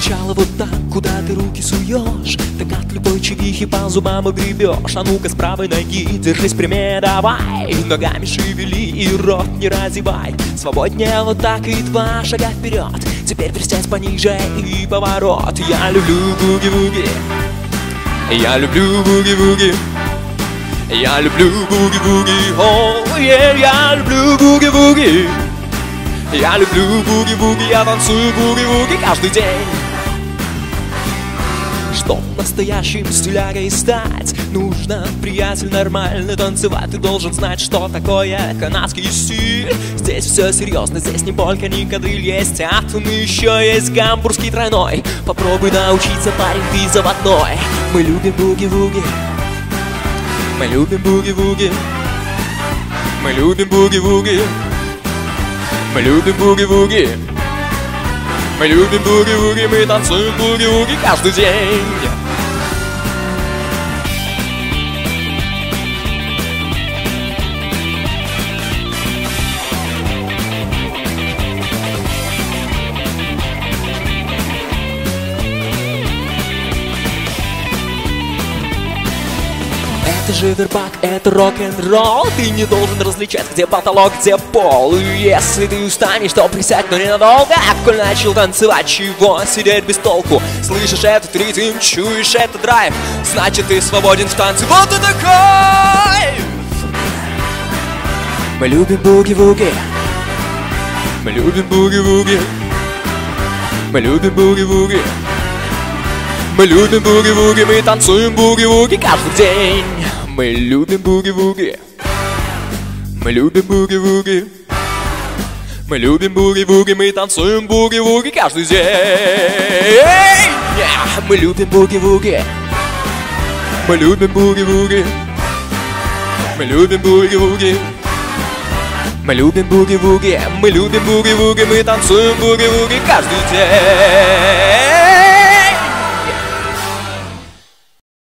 Сначала вот так, куда ты руки суешь, так от любой чувихи по зубам и гребешь. А ну-ка с правой ноги держись прямее, давай, ногами шевели и рот не разевай. Свободнее вот так и два шага вперед. Теперь верстец пониже и поворот. Я люблю буги-вуги, я люблю буги-вуги, я люблю буги-вуги, о, я люблю буги-вуги. Я люблю буги-вуги, я танцую буги-вуги каждый день. Чтоб настоящим стилягой стать, нужно, приятель, нормально танцевать. Ты должен знать, что такое канадский стиль. Здесь все серьезно, здесь не полька, не кадриль. Есть атом, еще есть гамбургский тройной. Попробуй научиться, парень, ты заводной. Мы любим буги-вуги, мы любим буги-вуги, мы любим буги-вуги, мы любим буги-вуги, мы любим буги-вуги, мы танцуем буги-вуги каждый день. Это же вербак, это рок-н-ролл. Ты не должен различать, где потолок, где пол. И если ты устанешь, то присядь, но ненадолго. Коль начал танцевать, чего сидеть без толку? Слышишь этот ритм, чуешь этот драйв, значит ты свободен в танце. Вот это кайф! Мы любим буги-вуги, мы любим буги-вуги, мы любим буги-вуги, мы любим буги-вуги, мы танцуем буги-вуги каждый день. Мы любим буги-вуги, мы любим буги-вуги, мы любим буги-вуги, мы танцуем буги-вуги каждый день. Мы любим буги-вуги, мы любим буги-вуги, мы любим буги-вуги, мы любим буги-вуги, мы любим буги-вуги, мы танцуем буги-вуги каждый день.